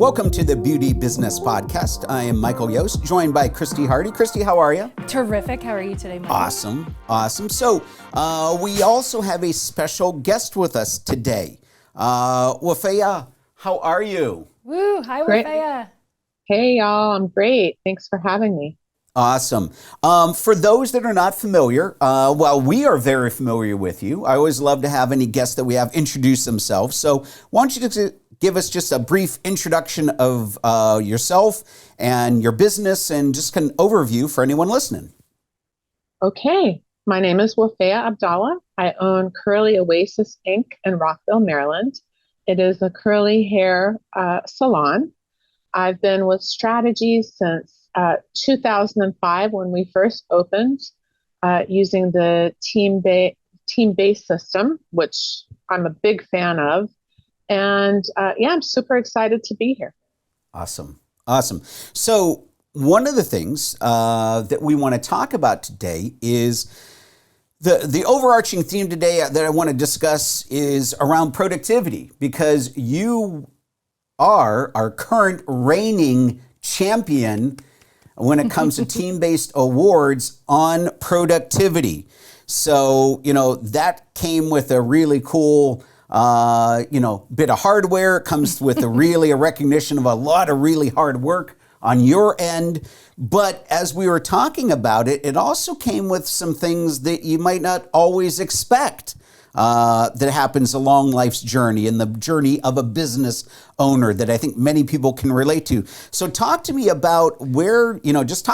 Welcome to the Beauty Business Podcast. I am Michael Yost, joined by Christy Hardy. Christy, how are you? Terrific. How are you today, Michael? Awesome. So we also have a special guest with us today. Wafaya, how are you? Woo! Hi, Great. Wafaya. Hey, y'all. I'm great. Thanks for having me. Awesome. For those that are not familiar, we are very familiar with you. I always love to have any guests that we have introduce themselves. So why don't you just give us just a brief introduction of yourself and your business and just an overview for anyone listening. Okay. My name is Wafaya Abdallah. I own Curly Oasis Inc. in Rockville, Maryland. It is a curly hair salon. I've been with Strategies since 2005 when we first opened using the team-based system, which I'm a big fan of. And I'm super excited to be here. Awesome. So one of the things that we want to talk about today is the overarching theme today that I want to discuss is around productivity, because you are our current reigning champion when it comes to team-based awards on productivity. So, that came with a really cool bit of hardware. It comes with a recognition of a lot of really hard work on your end. But as we were talking about it, it also came with some things that you might not always expect that happens along life's journey and the journey of a business owner that I think many people can relate to. So talk to me about talk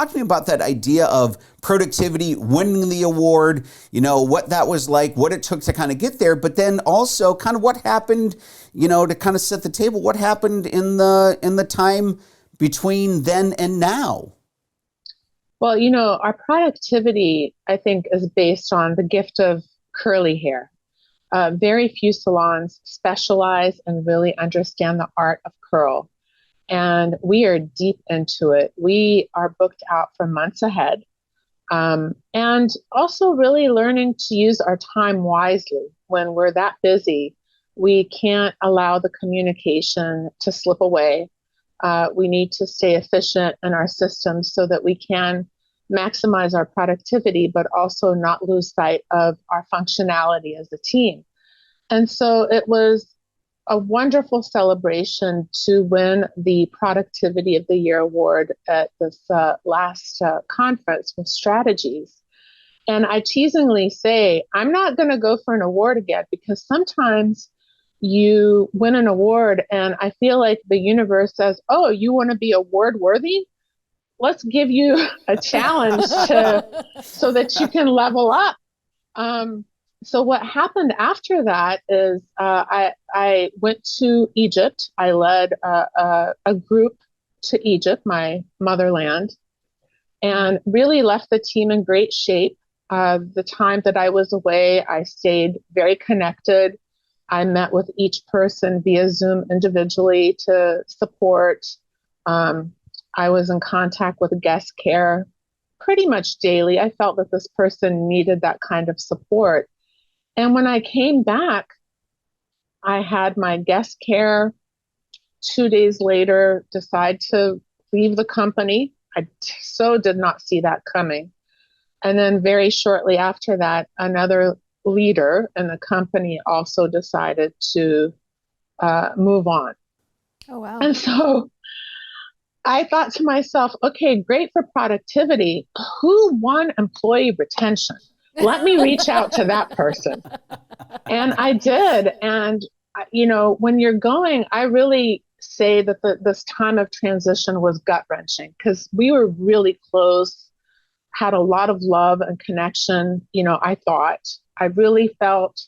to me about that idea of productivity, winning the award, what that was like, what it took to kind of get there, but then also kind of what happened, to kind of set the table, what happened in the time between then and now. Well, our productivity, I think, is based on the gift of curly hair. Very few salons specialize and really understand the art of curl. And we are deep into it. We are booked out for months ahead. And also really learning to use our time wisely. When we're that busy, we can't allow the communication to slip away. We need to stay efficient in our systems so that we can maximize our productivity, but also not lose sight of our functionality as a team. And so it was a wonderful celebration to win the Productivity of the Year award at this last conference with Strategies. And I teasingly say, I'm not going to go for an award again, because sometimes you win an award and I feel like the universe says, oh, you want to be award worthy? Let's give you a challenge so that you can level up. So what happened after that is I went to Egypt. I led a group to Egypt, my motherland, and really left the team in great shape. The time that I was away, I stayed very connected. I met with each person via Zoom individually to support. I was in contact with guest care pretty much daily. I felt that this person needed that kind of support. And when I came back, I had my guest care 2 days later, decide to leave the company. I so did not see that coming. And then very shortly after that, another leader in the company also decided to move on. Oh, wow. And so I thought to myself, okay, great for productivity. Who won employee retention? Let me reach out to that person. And I did. And, when you're going, I really say that this time of transition was gut-wrenching, because we were really close, had a lot of love and connection. I really felt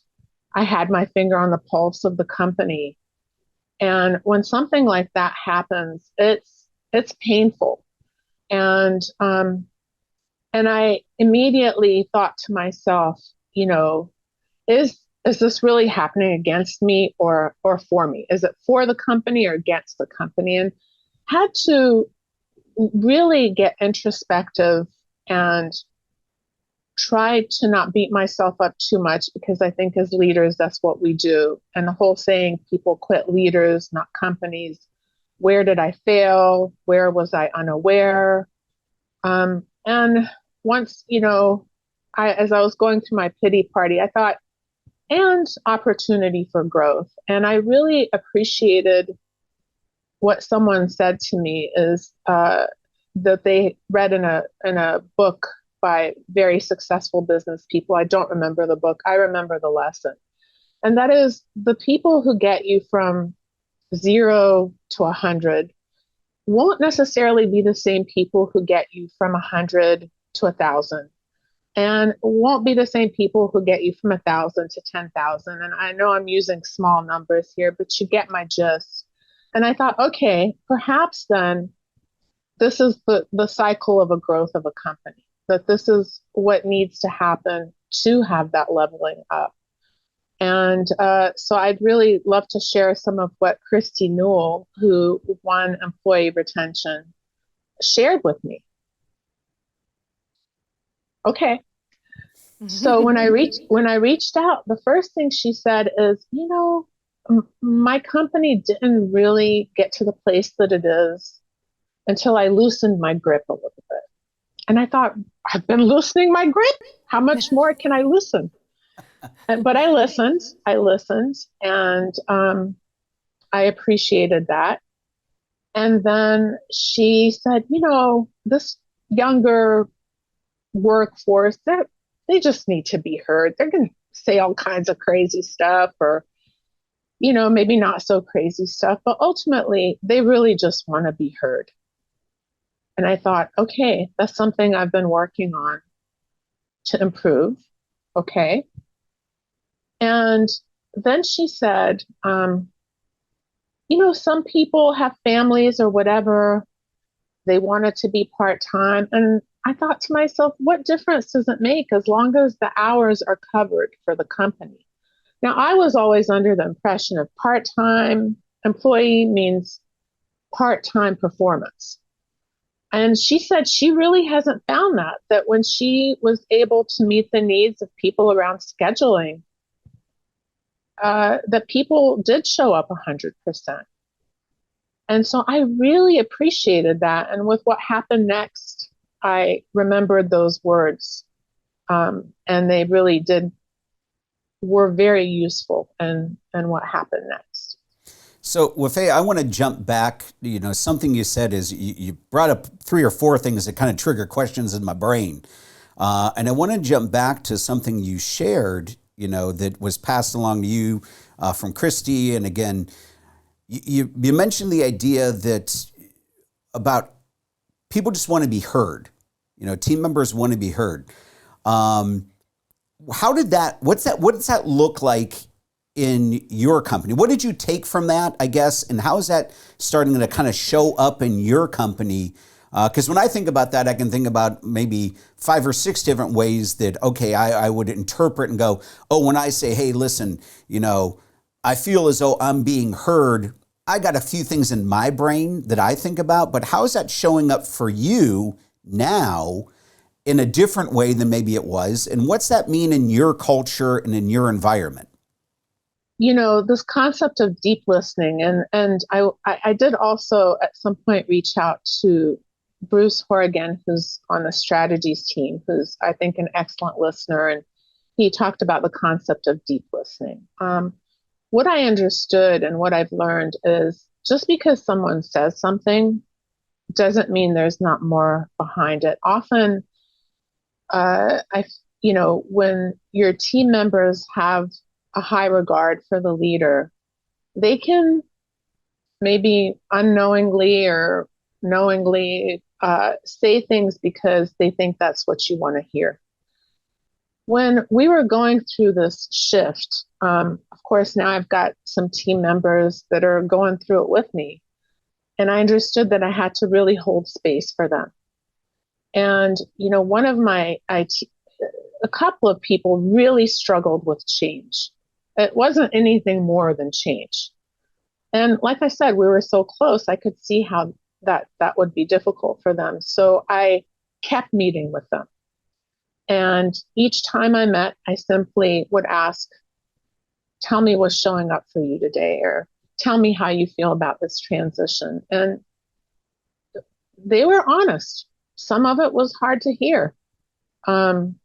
I had my finger on the pulse of the company. And when something like that happens, it's painful. And I immediately thought to myself, is this really happening against me or for me? Is it for the company or against the company? And had to really get introspective and try to not beat myself up too much, because I think as leaders, that's what we do. And the whole saying, people quit leaders, not companies, where did I fail? Where was I unaware? And once, as I was going through my pity party, I thought, and opportunity for growth. And I really appreciated what someone said to me is that they read in a book by very successful business people. I don't remember the book. I remember the lesson. And that is the people who get you from 0 to 100 won't necessarily be the same people who get you from 100 to 1,000, and won't be the same people who get you from 1,000 to 10,000. And I know I'm using small numbers here, but you get my gist. And I thought, okay, perhaps then this is the cycle of a growth of a company, that this is what needs to happen to have that leveling up. And so I'd really love to share some of what Christy Newell, who won employee retention, shared with me. Okay. So when I reached out, the first thing she said is, my company didn't really get to the place that it is until I loosened my grip a little bit. And I thought, I've been loosening my grip. How much more can I loosen? But I listened, and I appreciated that. And then she said, this younger workforce, they just need to be heard. They're going to say all kinds of crazy stuff, or, maybe not so crazy stuff, but ultimately they really just want to be heard. And I thought, okay, that's something I've been working on to improve. Okay. And then she said, some people have families or whatever. They want it to be part-time. And I thought to myself, what difference does it make as long as the hours are covered for the company? Now, I was always under the impression of part-time employee means part-time performance. And she said she really hasn't found that when she was able to meet the needs of people around scheduling, that people did show up 100%. And so I really appreciated that. And with what happened next, I remembered those words. And they really were very useful in what happened next. So, Wafaya, I want to jump back. Something you said is you brought up 3 or 4 things that kind of trigger questions in my brain. And I want to jump back to something you shared, that was passed along to you from Christy. And again, you mentioned the idea that about people just want to be heard. Team members want to be heard. What does that look like in your company? What did you take from that, I guess, and how is that starting to kind of show up in your company? Because when I think about that, I can think about maybe 5 or 6 different ways that, okay, I would interpret and go, oh, when I say, hey, listen, I feel as though I'm being heard, I got a few things in my brain that I think about, but how is that showing up for you now in a different way than maybe it was? And what's that mean in your culture and in your environment? This concept of deep listening, and I did also at some point reach out to Bruce Horrigan, who's on the strategies team, who's, I think, an excellent listener. And he talked about the concept of deep listening. What I understood and what I've learned is just because someone says something doesn't mean there's not more behind it. Often, when your team members have a high regard for the leader, they can maybe unknowingly or knowingly say things because they think that's what you want to hear. When we were going through this shift, of course, now I've got some team members that are going through it with me. And I understood that I had to really hold space for them. And, one of a couple of people really struggled with change. It wasn't anything more than change. And like I said, we were so close, I could see how that would be difficult for them. So I kept meeting with them. And each time I met, I simply would ask, tell me what's showing up for you today, or tell me how you feel about this transition. And they were honest. Some of it was hard to hear. And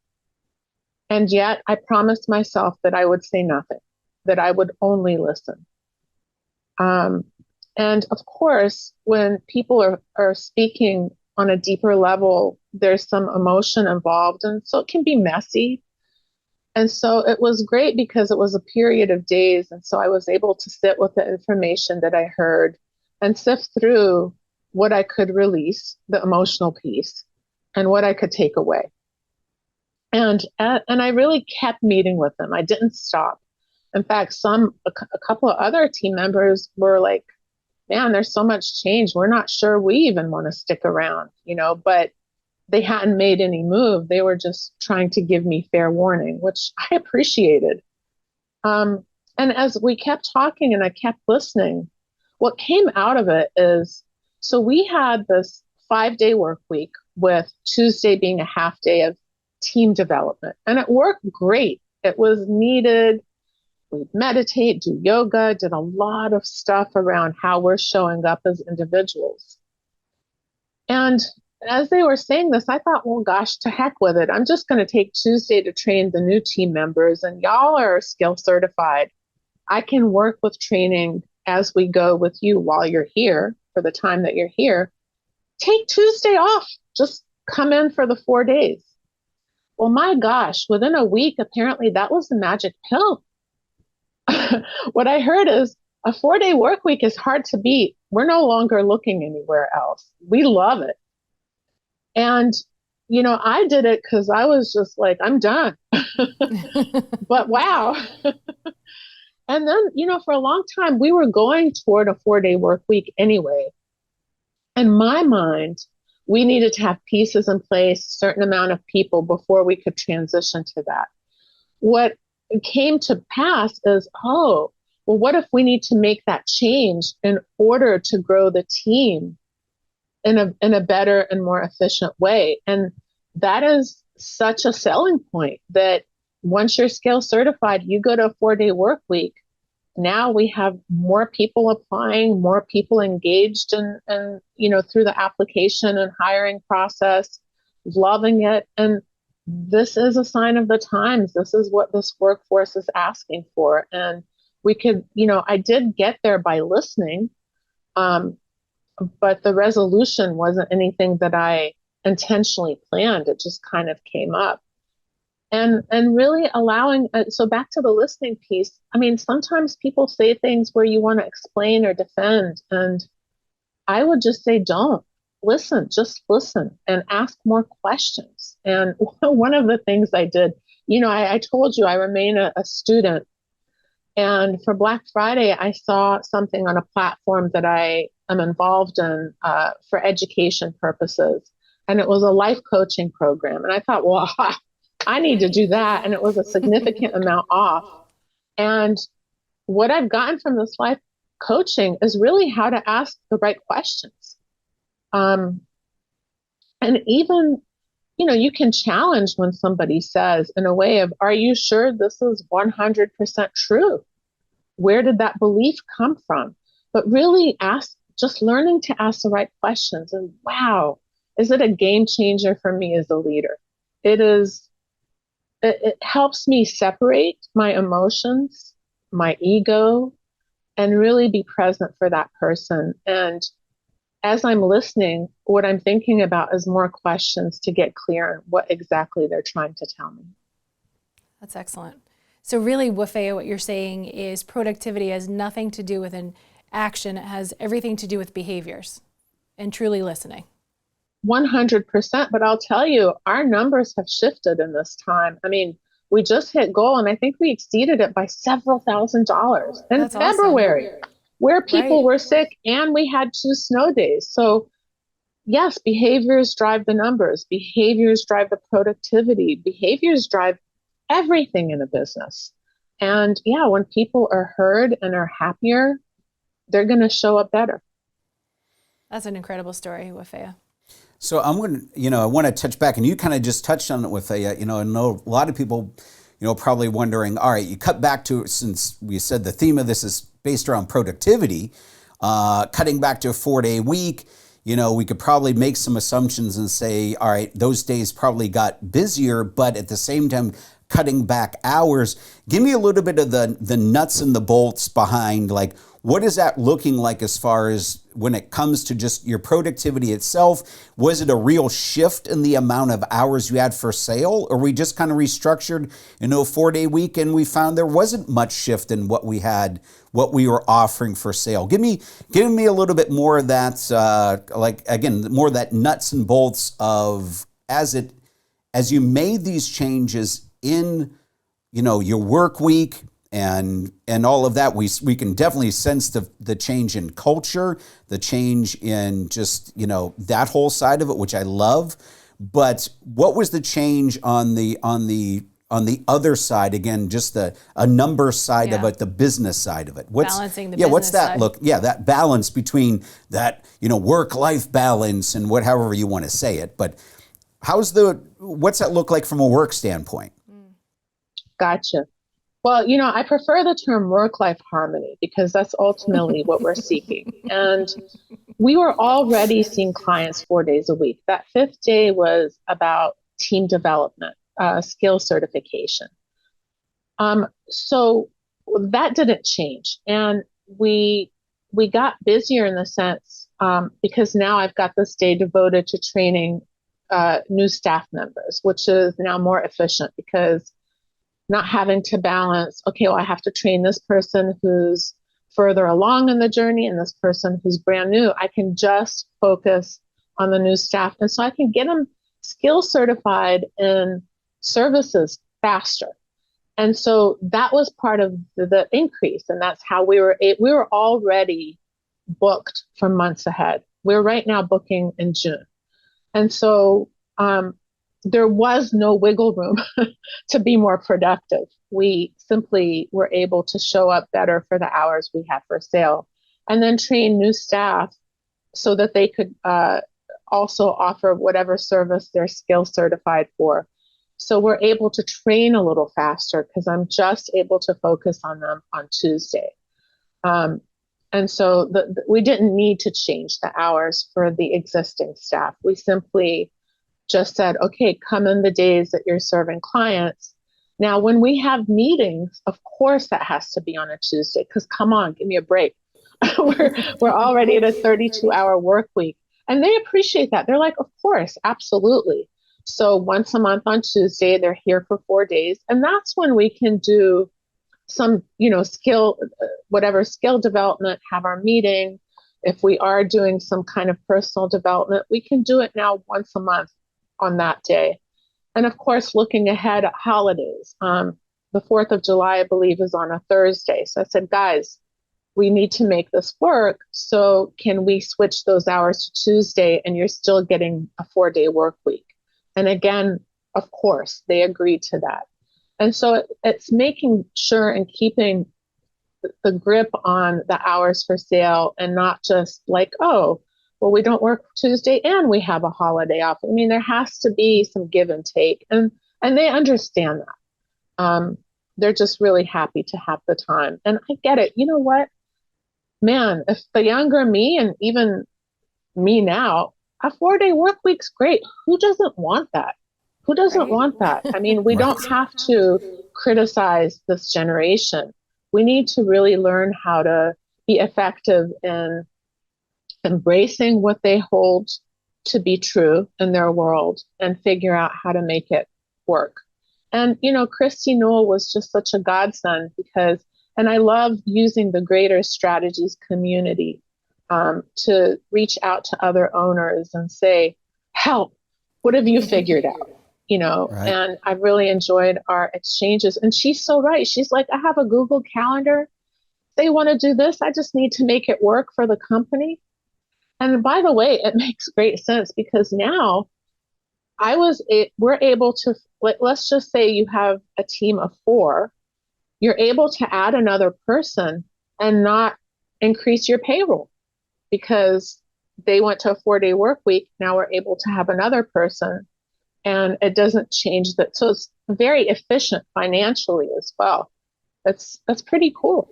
yet I promised myself that I would say nothing, that I would only listen. And of course, when people are speaking on a deeper level, there's some emotion involved. And so it can be messy. And so it was great because it was a period of days. And so I was able to sit with the information that I heard and sift through what I could release, the emotional piece, and what I could take away. And I really kept meeting with them. I didn't stop. In fact, a couple of other team members were like, man, there's so much change. We're not sure we even want to stick around, but they hadn't made any move. They were just trying to give me fair warning, which I appreciated. And as we kept talking and I kept listening, what came out of it is, so we had this 5-day work week with Tuesday being a half day of team development, and it worked great. It was needed. We'd meditate, do yoga, did a lot of stuff around how we're showing up as individuals. And as they were saying this, I thought, well, gosh, to heck with it. I'm just going to take Tuesday to train the new team members, and y'all are skill certified. I can work with training as we go with you while you're here for the time that you're here. Take Tuesday off. Just come in for the 4 days. Well, my gosh, within a week, apparently that was the magic pill. What I heard is a 4-day work week is hard to beat. We're no longer looking anywhere else. We love it. And, I did it because I was just like, I'm done. But wow. And then, for a long time, we were going toward a 4-day work week anyway. In my mind, we needed to have pieces in place, a certain amount of people before we could transition to that. What came to pass is, well, what if we need to make that change in order to grow the team in a better and more efficient way? And that is such a selling point that once you're skill certified, you go to a 4-day work week. Now we have more people applying, more people engaged and through the application and hiring process, loving it. And this is a sign of the times. This is what this workforce is asking for. And we could, I did get there by listening, but the resolution wasn't anything that I intentionally planned. It just kind of came up. And really allowing, so back to the listening piece, I mean, sometimes people say things where you want to explain or defend, and I would just say, don't. Listen, just listen and ask more questions. And one of the things I did, I told you I remain a student. And for Black Friday, I saw something on a platform that I am involved in for education purposes. And it was a life coaching program. And I thought, well, I need to do that. And it was a significant amount off. And what I've gotten from this life coaching is really how to ask the right questions. And even, you can challenge when somebody says in a way of, are you sure this is 100% true? Where did that belief come from? But really just learning to ask the right questions. And wow, is it a game changer for me as a leader? It helps me separate my emotions, my ego, and really be present for that person. And as I'm listening, what I'm thinking about is more questions to get clear on what exactly they're trying to tell me. That's excellent. So really, Wafaya, what you're saying is productivity has nothing to do with an action. It has everything to do with behaviors and truly listening. 100%. But I'll tell you, our numbers have shifted in this time. I mean, we just hit goal, and I think we exceeded it by several $1,000s in That's February. Awesome. Where people were sick and we had 2 snow days. So yes, behaviors drive the numbers. Behaviors drive the productivity. Behaviors drive everything in a business. And yeah, when people are heard and are happier, they're going to show up better. That's an incredible story, Wafaya. So I'm going to, I want to touch back, and you kind of just touched on it, Wafaya. I know a lot of people probably wondering, all right, you cut back to, since we said the theme of this is based around productivity, cutting back to a 4-day week, we could probably make some assumptions and say, all right, those days probably got busier, but at the same time, cutting back hours. Give me a little bit of the nuts and the bolts behind, like, what is that looking like as far as when it comes to just your productivity itself? Was it a real shift in the amount of hours you had for sale, or we just kind of restructured, a 4-day week and we found there wasn't much shift in what we were offering for sale? Give me a little bit more of that, more of that nuts and bolts of as you made these changes in, your work week and all of that. We can definitely sense the change in culture, the change in just, that whole side of it, which I love. But what was the change on the other side? Again, just a number side of it, the business side of it. Balancing the business what's that side. look? Yeah, that balance between that, work-life balance and however you want to say it. But what's that look like from a work standpoint? Gotcha. Well, I prefer the term work-life harmony because that's ultimately what we're seeking. And we were already seeing clients 4 days a week. That 5th day was about team development, skill certification. So that didn't change. And we got busier in the sense, because now I've got this day devoted to training new staff members, which is now more efficient because not having to balance, okay, well, I have to train this person who's further along in the journey and this person who's brand new. I can just focus on the new staff. And so I can get them skill certified in services faster. And so that was part of the increase. And that's how we were already booked for months ahead. We're right now booking in June. And so, there was no wiggle room to be more productive. We simply were able to show up better for the hours we had for sale and then train new staff so that they could also offer whatever service they're skill certified for. So we're able to train a little faster because I'm just able to focus on them on Tuesday. And so we didn't need to change the hours for the existing staff. We simply just said, okay, come in the days that you're serving clients. Now, when we have meetings, of course, that has to be on a Tuesday, because come on, give me a break. we're already at a 32-hour work week. And they appreciate that. They're like, of course, absolutely. So once a month on Tuesday, they're here for 4 days. And that's when we can do some, skill development, have our meeting. If we are doing some kind of personal development, we can do it now once a month on that day. And of course, looking ahead at holidays, the 4th of July, I believe, is on a Thursday. So I said, guys, we need to make this work. So can we switch those hours to Tuesday and you're still getting a 4-day work week? And again, of course, they agreed to that. And so it's making sure and keeping the grip on the hours for sale and not just like, oh, well, we don't work Tuesday and we have a holiday off. I mean, there has to be some give and take, and they understand that. They're just really happy to have the time. And I get it. You know what, man, if the younger me and even me now, a 4-day work week's great. Who doesn't want that? Who doesn't want that? I mean, we don't have to criticize this generation. We need to really learn how to be effective in embracing what they hold to be true in their world and figure out how to make it work. And, Christy Newell was just such a godsend and I love using the Greater Strategies community to reach out to other owners and say, help, what have you figured out? Right. And I've really enjoyed our exchanges. And she's so right. She's like, I have a Google Calendar. They want to do this. I just need to make it work for the company. And by the way, it makes great sense because now we're able to, let's just say you have a team of 4, you're able to add another person and not increase your payroll because they went to a 4-day work week. Now we're able to have another person and it doesn't change that. So very efficient financially as well. That's pretty cool.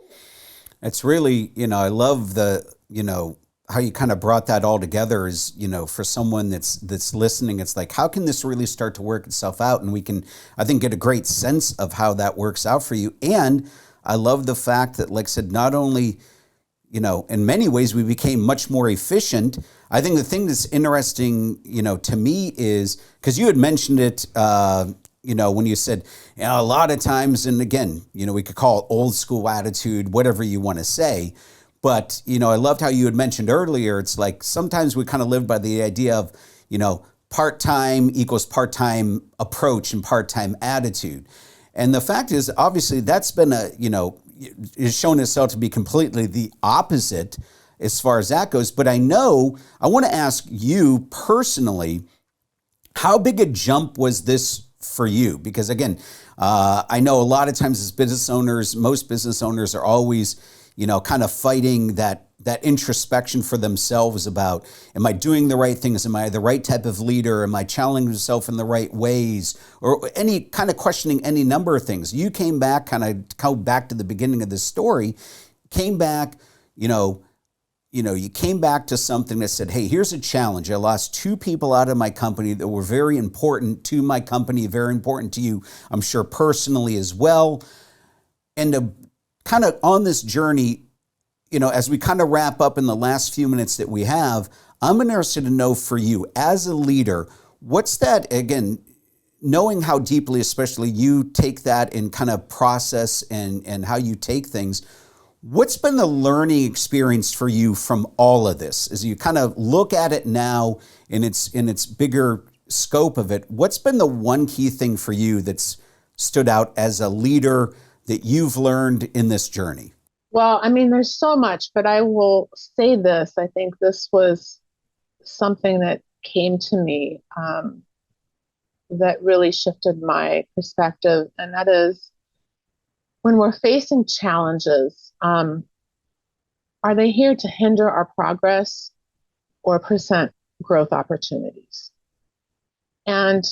It's really, I love how you kind of brought that all together is, for someone that's listening, it's like, how can this really start to work itself out? And we can, I think, get a great sense of how that works out for you. And I love the fact that, like I said, not only, in many ways we became much more efficient. I think the thing that's interesting, to me is, because you had mentioned it, when you said, a lot of times, and again, we could call it old school attitude, whatever you want to say. But, I loved how you had mentioned earlier, it's like sometimes we kind of live by the idea of, part-time equals part-time approach and part-time attitude. And the fact is, obviously, that's been is shown itself to be completely the opposite as far as that goes. But I want to ask you personally, how big a jump was this for you? Because again, I know a lot of times as business owners, most business owners are always, kind of fighting that introspection for themselves about, am I doing the right things? Am I the right type of leader? Am I challenging myself in the right ways? Or any kind of questioning any number of things. You came back, kind of go back to the beginning of this story, came back, you came back to something that said, hey, here's a challenge. I lost 2 people out of my company that were very important to my company, very important to you, I'm sure personally as well. And to kind of on this journey, as we kind of wrap up in the last few minutes that we have, I'm interested to know for you as a leader, what's that, again, knowing how deeply, especially you take that and kind of process and how you take things, what's been the learning experience for you from all of this? As you kind of look at it now in its bigger scope of it, what's been the one key thing for you that's stood out as a leader that you've learned in this journey? Well, I mean, there's so much, but I will say this. I think this was something that came to me that really shifted my perspective. And that is, when we're facing challenges, are they here to hinder our progress or present growth opportunities? And,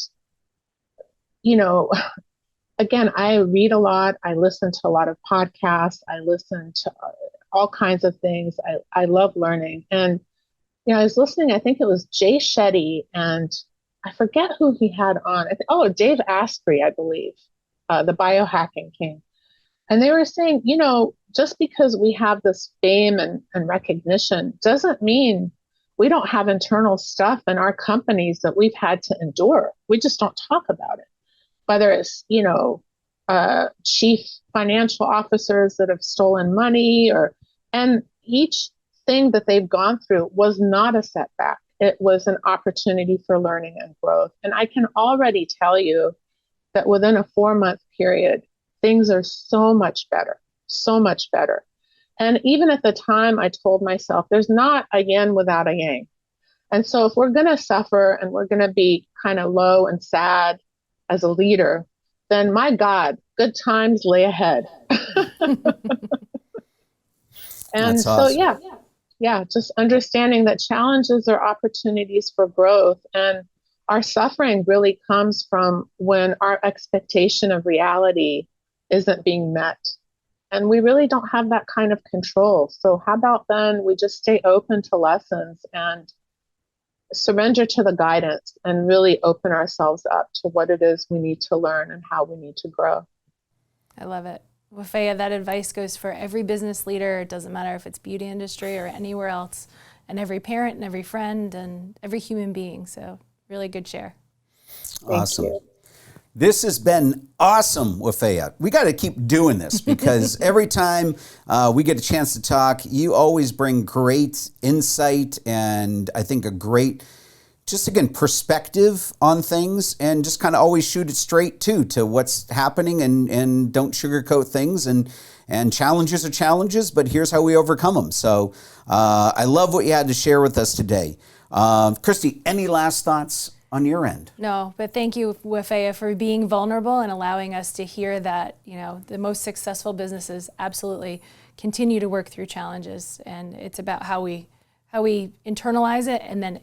again, I read a lot. I listen to a lot of podcasts. I listen to all kinds of things. I love learning. And, I was listening, I think it was Jay Shetty, and I forget who he had on. Dave Asprey, I believe, the biohacking king. And they were saying, just because we have this fame and recognition doesn't mean we don't have internal stuff in our companies that we've had to endure. We just don't talk about it. Whether it's, chief financial officers that have stolen money and each thing that they've gone through was not a setback. It was an opportunity for learning and growth. And I can already tell you that within a 4-month period, things are so much better, so much better. And even at the time, I told myself, there's not a yin without a yang. And so if we're going to suffer and we're going to be kind of low and sad as a leader, then my God, good times lay ahead. And That's so, awesome. just understanding that challenges are opportunities for growth. And our suffering really comes from when our expectation of reality isn't being met. And we really don't have that kind of control. So how about then we just stay open to lessons and surrender to the guidance and really open ourselves up to what it is we need to learn and how we need to grow. I love it. Wafaya, that advice goes for every business leader. It doesn't matter if it's beauty industry or anywhere else, and every parent and every friend and every human being. So really good share. Awesome. Thank you. This has been awesome, Wafaya. We got to keep doing this because every time we get a chance to talk, you always bring great insight and I think a great, just again, perspective on things, and just kind of always shoot it straight to what's happening and don't sugarcoat things. And challenges are challenges, but here's how we overcome them. So I love what you had to share with us today. Christy, any last thoughts on your end? No, but thank you, Wafaya, for being vulnerable and allowing us to hear that, the most successful businesses absolutely continue to work through challenges. And it's about how we internalize it and then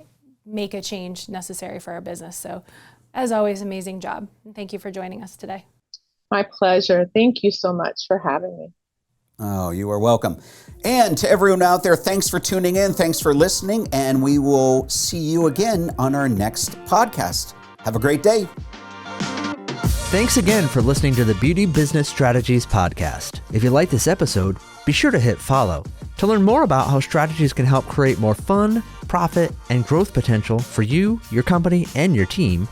make a change necessary for our business. So As always, amazing job. Thank you for joining us today. My pleasure. Thank you so much for having me. Oh, you are welcome. And to everyone out there, thanks for tuning in. Thanks for listening. And we will see you again on our next podcast. Have a great day. Thanks again for listening to the Beauty Business Strategies podcast. If you like this episode, be sure to hit follow to learn more about how strategies can help create more fun, profit, and growth potential for you, your company, and your team.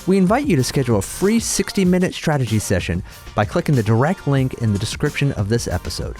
We invite you to schedule a free 60-minute strategy session by clicking the direct link in the description of this episode.